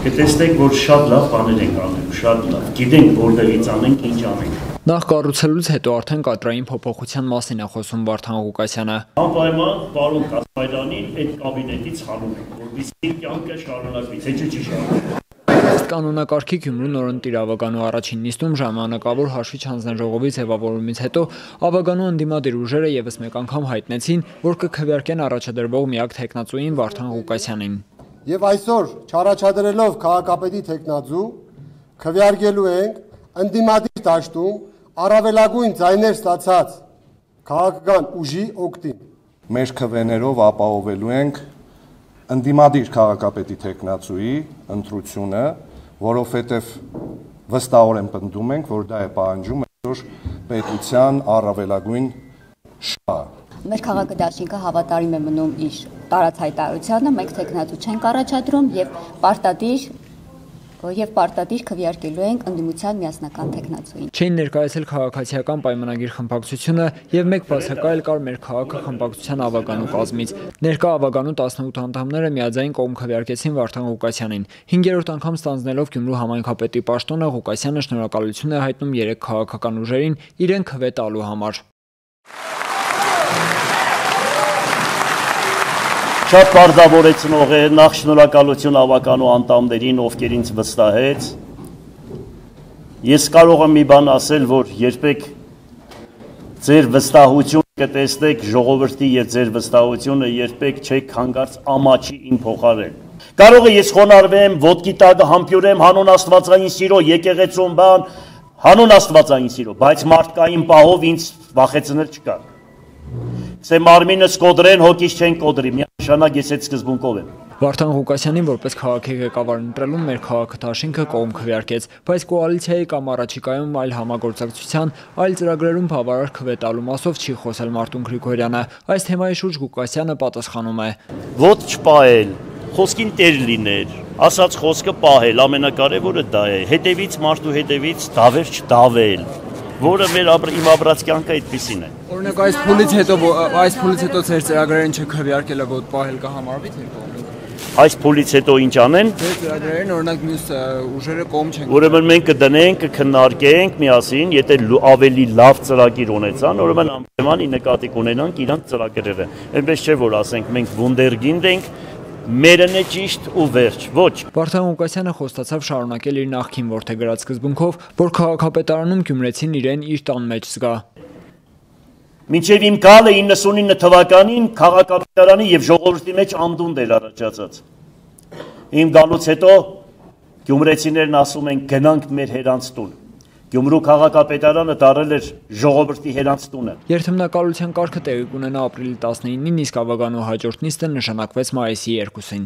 կտեսնեք, որ շատ լավ բաներ ենք անելու, շատ լավ, գիտենք որտեղից անենք, ինչ անենք։ Նախ կառուցելուց հետո արդեն կադրային փոփոխության մասին է խոսում Վարդան Ղուկասյանը։ Անպայման պարոն Կասպարյանին այդ կաբինետից հանում ենք, որպեսզի կյանքը շարունակվի, թե չի շարունակվի։ Ըստ կանոնակարգի Գյումրու նորընտիր Ավագանու առաջին նիստում ժամանակավոր հաշվիչ հանձնաժողովի ձևավորումից հետո Ավագանու ընդդիմադիր ուժերը ևս մեկ անգամ հայտնեցին, որ կքվեարկեն առաջադրվող միակ թեկնածուին Վարդան Ղուկասյանին։ Եվ այսօր չառաջադրելով քաղաքապետի թեկնածու քվեարկելու ենք ընդդիմադիր դաշտում առավելագույն ձայներ ստացած քաղաքական ուժի օգտին։ Մեր քվեներով ապահովելու ենք ընդդիմադիր քաղաքապետի թեկնածուի ընտրությունը, որովհետև վստահորեն պնդում ենք, որ դա է պահանջում այսօր պետության առավելագույն շահը։ Մեր քաղաքադաշինքը հավատարիմ է մնում իր տարած հայտարարությանը, մենք թեկնածու չենք առաջադրում եւ պարտադիր քվեարկելու ենք ընդդիմության միասնական թեկնածուին։ Չէին ներկայացել քաղաքացիական պայմանագիր խմբակցությունը եւ մեկ բացակայել կար մեր քաղաքը խմբակցության Ավագանու կազմից։ Ներկա Ավագանու 18 անդամները միաձայն կողմ քվեարկեցին Վարդան Ղուկասյանին։ 5-րդ անգամ ստանձնելով Գյումրու համայնքապետի պաշտոնը Ղուկասյանը շնորհակալություն է հայտնում 3 քաղաքական ուժերին իրեն քվե տալու համար։ Շատ պարզավորեցնող է, նախ շնորհակալություն Ավագանու անդամներին, ովքեր ինձ վստահեց։ Ես կարող եմ մի բան ասել, որ երբեք ձեր վստահություն կտեսնեք ժողովրդի եւ ձեր վստահությունը երբեք չեք հանգարց ամաչի իմ փոխարեն։ Կարող է ես խոնարհվեմ, ոտքի տակը համբյուրեմ, հանուն Աստվածային սիրո, եկեղեցում բան, հանուն Աստվածային սիրո, բայց մարդկային պահով ինձ վախեցնել չկա։ Սե մարմինս կոդրեն, հոգիս չեն կոդրի, միանշանակ ես այդ սկզբունքով եմ։ Վարդան Ղուկասյանին որպես քաղաքի ղեկավար ընտրելուն մեր քաղաքադաշինքը կողմ քվեարկեց, բայց կոալիցիայի կամ առաջիկայում այլ համագործակցության, այլ ծրագրերում բավարար քվե տալու մասով չի խոսել Մարտուն Գրիգորյանը։ Այս թեմայի շուրջ Ղուկասյանը պատասխանում է. Ոտ չպահել, խոսքին տեր լիներ, ասած խոսքը պահել, ամենակարևորը դա է, հետևից մարդու հետևից դավեր չդավել, որը իմ ապրած կյանքը այդպիսին է։ Օրինակ այս փուլից հետո ձեր ծրագրերին չքվեարկելը ոտք պահել կհամարվի թե կողմից։ Այս փուլից հետո ինչ անեն։ Ձեր ծրագրերին օրինակ մյուս ուժերը կողմ չեն։ Ուրեմն մենք կդնենք, կքննարկենք միասին, եթե ավելի լավ ծրագիր ունեցան, ուրեմն անպայման նկատի կունենանք իրանք ծրագրերը։ Այնպես չէ որ ասենք մենք վունդերգինդ ենք, մերն է ճիշտ ու վերջ, ոչ։ Վարդան Ղուկասյանը խոստացավ շարունակել իր նախկին որդեգրած սկզբունքով, որ քաղաքապետարանում գյումրեցին իրեն իր տան մեջ զգա։ Մինչև իմ գալը 99 թվականին քաղաքապետարանի եւ ժողովրդի մեջ անդունդ էր առաջացած։ Իմ գալուց հետո գյումրեցիներն ասում են գնանք մեր հերանց տուն։ Գյումրու քաղաքապետարանը դարել էր ժողովրդի հերանց տունը։ Երթմնակալության կարգը տեղի կունենա ապրիլի 19-ին, իսկ Ավագանու հաջորդ նիստը նշանակվեց մայիսի 2-ին։